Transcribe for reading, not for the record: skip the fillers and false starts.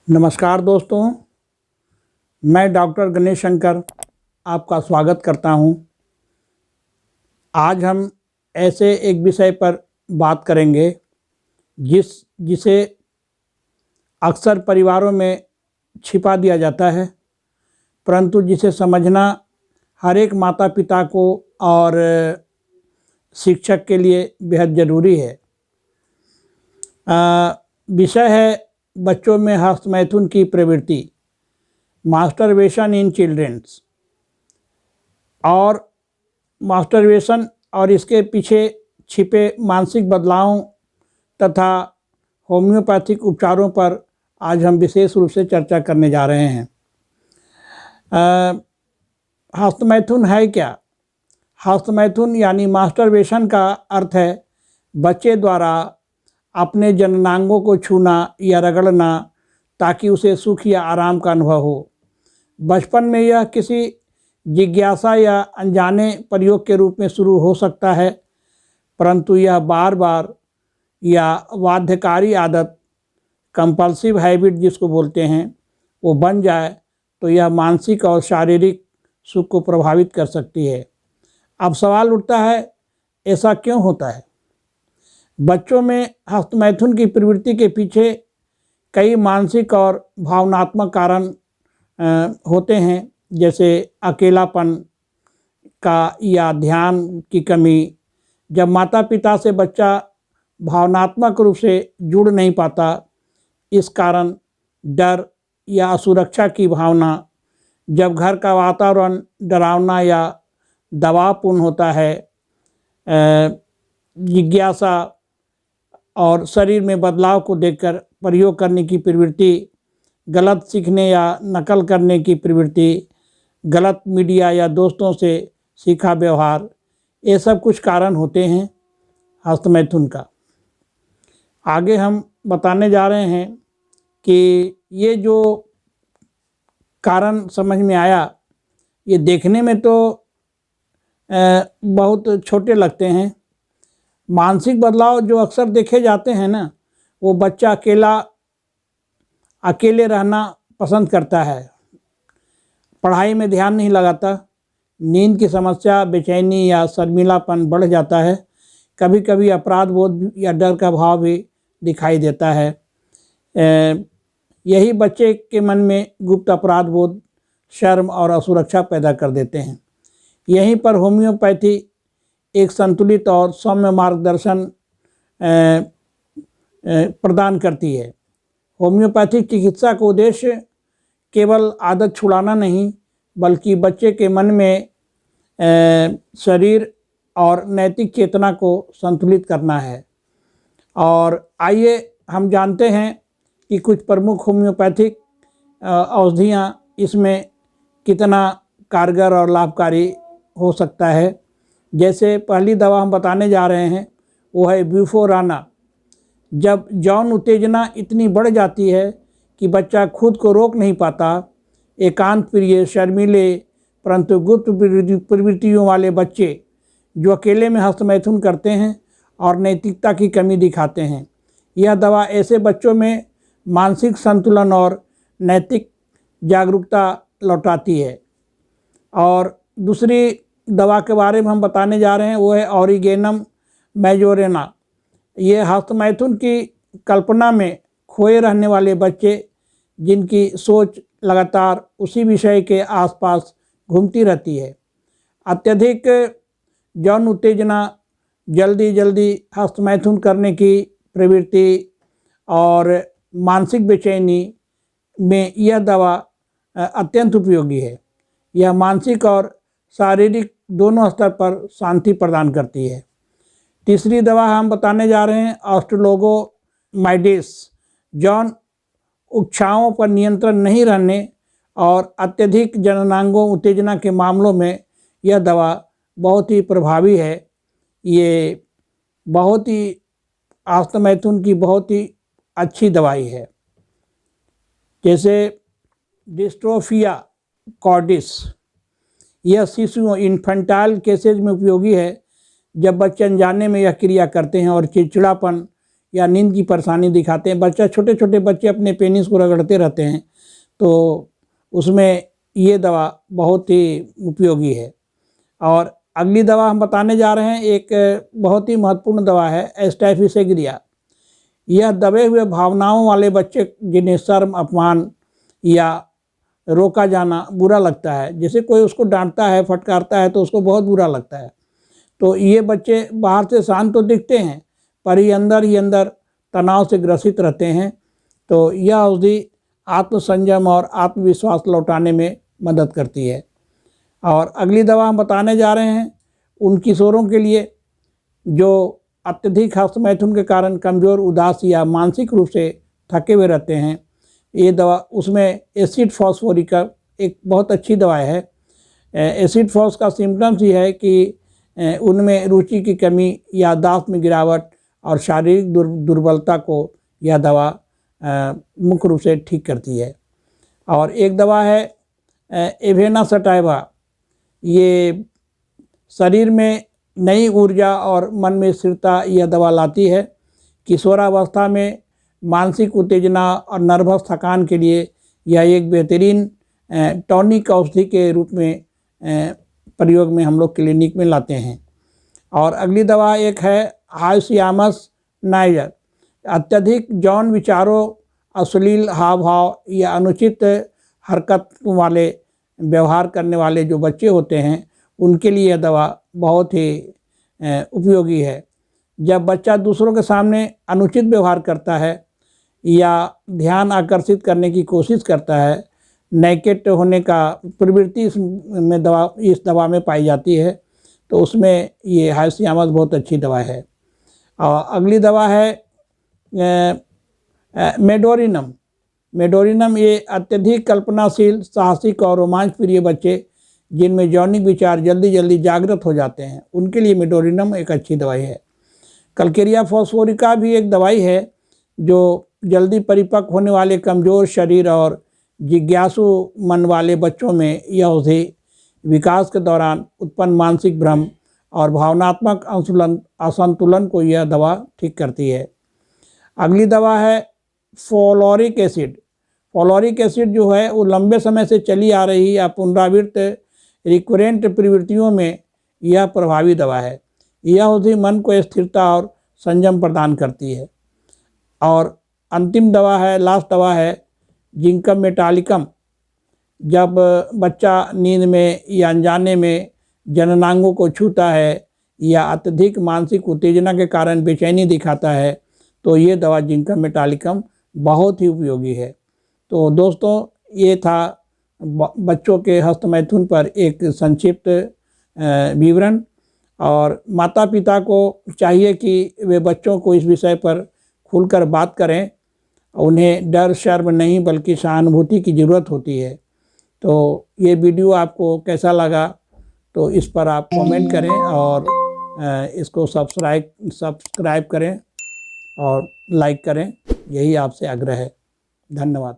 नमस्कार दोस्तों, मैं डॉक्टर गणेश शंकर आपका स्वागत करता हूं। आज हम ऐसे एक विषय पर बात करेंगे जिसे अक्सर परिवारों में छिपा दिया जाता है, परंतु जिसे समझना हर एक माता पिता को और शिक्षक के लिए बेहद ज़रूरी है। विषय है बच्चों में हस्तमैथुन की प्रवृत्ति, मास्टरबेशन इन चिल्ड्रेंस। और मास्टरबेशन और इसके पीछे छिपे मानसिक बदलावों तथा होम्योपैथिक उपचारों पर आज हम विशेष रूप से चर्चा करने जा रहे हैं। हस्तमैथुन है क्या? हस्तमैथुन यानी मास्टरबेशन का अर्थ है बच्चे द्वारा अपने जननांगों को छूना या रगड़ना ताकि उसे सुख या आराम का अनुभव हो। बचपन में यह किसी जिज्ञासा या अनजाने प्रयोग के रूप में शुरू हो सकता है, परंतु यह बार बार या बाध्यकारी आदत, कंपल्सिव हैबिट जिसको बोलते हैं, वो बन जाए तो यह मानसिक और शारीरिक सुख को प्रभावित कर सकती है। अब सवाल उठता है, ऐसा क्यों होता है? बच्चों में हस्तमैथुन की प्रवृत्ति के पीछे कई मानसिक और भावनात्मक कारण होते हैं, जैसे अकेलापन का या ध्यान की कमी। जब माता पिता से बच्चा भावनात्मक रूप से जुड़ नहीं पाता, इस कारण डर या असुरक्षा की भावना। जब घर का वातावरण डरावना या दबावपूर्ण होता है, जिज्ञासा और शरीर में बदलाव को देखकर प्रयोग करने की प्रवृत्ति, गलत सीखने या नकल करने की प्रवृत्ति, गलत मीडिया या दोस्तों से सीखा व्यवहार, ये सब कुछ कारण होते हैं हस्तमैथुन का। आगे हम बताने जा रहे हैं कि ये जो कारण समझ में आया, ये देखने में तो बहुत छोटे लगते हैं। मानसिक बदलाव जो अक्सर देखे जाते हैं ना, वो बच्चा अकेले रहना पसंद करता है, पढ़ाई में ध्यान नहीं लगाता, नींद की समस्या, बेचैनी या शर्मीलापन बढ़ जाता है। कभी कभी अपराध बोध या डर का भाव भी दिखाई देता है। यही बच्चे के मन में गुप्त अपराध बोध, शर्म और असुरक्षा पैदा कर देते हैं। यहीं पर होम्योपैथी एक संतुलित और सौम्य मार्गदर्शन प्रदान करती है। होम्योपैथिक चिकित्सा का उद्देश्य केवल आदत छुड़ाना नहीं, बल्कि बच्चे के मन में शरीर और नैतिक चेतना को संतुलित करना है। और आइए हम जानते हैं कि कुछ प्रमुख होम्योपैथिक औषधियाँ इसमें कितना कारगर और लाभकारी हो सकता है। जैसे पहली दवा हम बताने जा रहे हैं, वो है ब्यूफोराना। जब यौन उत्तेजना इतनी बढ़ जाती है कि बच्चा खुद को रोक नहीं पाता, एकांत प्रिय, शर्मीले परंतु गुप्त प्रवृत्तियों वाले बच्चे जो अकेले में हस्तमैथुन करते हैं और नैतिकता की कमी दिखाते हैं, यह दवा ऐसे बच्चों में मानसिक संतुलन और नैतिक जागरूकता लौटाती है। और दूसरी दवा के बारे में हम बताने जा रहे हैं, वो है ऑरिगेनम मेजोरेना। ये हस्तमैथुन की कल्पना में खोए रहने वाले बच्चे, जिनकी सोच लगातार उसी विषय के आसपास घूमती रहती है। अत्यधिक यौन उत्तेजना, जल्दी हस्तमैथुन करने की प्रवृत्ति और मानसिक बेचैनी में यह दवा अत्यंत उपयोगी है। यह मानसिक और शारीरिक दोनों स्तर पर शांति प्रदान करती है। तीसरी दवा हम बताने जा रहे हैं ऑस्ट्रोलोगोमाइडेस। यौन इच्छाओं पर नियंत्रण नहीं रहने और अत्यधिक जननांगों उत्तेजना के मामलों में यह दवा बहुत ही प्रभावी है। ये बहुत ही हस्तमैथुन की बहुत ही अच्छी दवाई है। जैसे डिस्ट्रोफिया कॉर्डिस, यह शिशुओं इन्फेंटाइल केसेज में उपयोगी है, जब बच्चे अनजाने में यह क्रिया करते हैं और चिड़चिड़ापन या नींद की परेशानी दिखाते हैं, छोटे छोटे बच्चे अपने पेनिस को रगड़ते रहते हैं, तो उसमें ये दवा बहुत ही उपयोगी है। और अगली दवा हम बताने जा रहे हैं, एक बहुत ही महत्वपूर्ण दवा है एस्टाफिसेग्रिया। यह दबे हुए भावनाओं वाले बच्चे जिन्हें शर्म, अपमान या रोका जाना बुरा लगता है, जैसे कोई उसको डांटता है, फटकारता है तो उसको बहुत बुरा लगता है, तो ये बच्चे बाहर से शांत तो दिखते हैं पर ही अंदर तनाव से ग्रसित रहते हैं। तो यह औषधि आत्मसंयम और आत्मविश्वास लौटाने में मदद करती है। और अगली दवा हम बताने जा रहे हैं उन किशोरों के लिए जो अत्यधिक हस्तमैथुन के कारण कमज़ोर, उदास या मानसिक रूप से थके हुए रहते हैं। ये दवा, उसमें एसिड फॉस्फोरिका एक बहुत अच्छी दवा है। एसिड फॉस का सिम्टम्स ये है कि उनमें रुचि की कमी, याददाश्त में गिरावट और शारीरिक दुर्बलता को यह दवा मुख्य रूप से ठीक करती है। और एक दवा है एवेना सटाइवा। ये शरीर में नई ऊर्जा और मन में स्थिरता यह दवा लाती है। किशोरावस्था में मानसिक उत्तेजना और नर्वस थकान के लिए यह एक बेहतरीन टॉनिक औषधि के रूप में प्रयोग में हम लोग क्लिनिक में लाते हैं। और अगली दवा एक है हाइसियामस नाइजर। अत्यधिक यौन विचारों, अश्लील हाव भाव या अनुचित हरकत वाले व्यवहार करने वाले जो बच्चे होते हैं उनके लिए यह दवा बहुत ही उपयोगी है। जब बच्चा दूसरों के सामने अनुचित व्यवहार करता है या ध्यान आकर्षित करने की कोशिश करता है, नेकेट होने का प्रवृत्ति इस दवा में पाई जाती है, तो उसमें ये हाइसियामस बहुत अच्छी दवा है। और अगली दवा है मेडोरिनम। मेडोरिनम ये अत्यधिक कल्पनाशील, साहसिक और रोमांच प्रिय बच्चे जिनमें यौनिक विचार जल्दी जागृत हो जाते हैं, उनके लिए मेडोरिनम एक अच्छी दवाई है। कल्केरिया फॉस्फोरिका भी एक दवाई है जो जल्दी परिपक्व होने वाले कमज़ोर शरीर और जिज्ञासु मन वाले बच्चों में यह औषधि विकास के दौरान उत्पन्न मानसिक भ्रम और भावनात्मक असंतुलन को यह दवा ठीक करती है। अगली दवा है फोलोरिक एसिड। फोलोरिक एसिड जो है वो लंबे समय से चली आ रही या पुनरावृत्त रिकरेंट प्रवृत्तियों में यह प्रभावी दवा है। यह औषधि मन को स्थिरता और संयम प्रदान करती है। और अंतिम दवा है, लास्ट दवा है जिंकम मेटालिकम। जब बच्चा नींद में या अनजाने में जननांगों को छूता है या अत्यधिक मानसिक उत्तेजना के कारण बेचैनी दिखाता है, तो ये दवा जिंकम मेटालिकम बहुत ही उपयोगी है। तो दोस्तों, ये था बच्चों के हस्तमैथुन पर एक संक्षिप्त विवरण। और माता पिता को चाहिए कि वे बच्चों को इस विषय पर खुलकर बात करें। उन्हें डर, शर्म नहीं बल्कि सहानुभूति की ज़रूरत होती है। तो ये वीडियो आपको कैसा लगा, तो इस पर आप कमेंट करें और इसको सब्सक्राइब करें और लाइक करें, यही आपसे आग्रह है। धन्यवाद।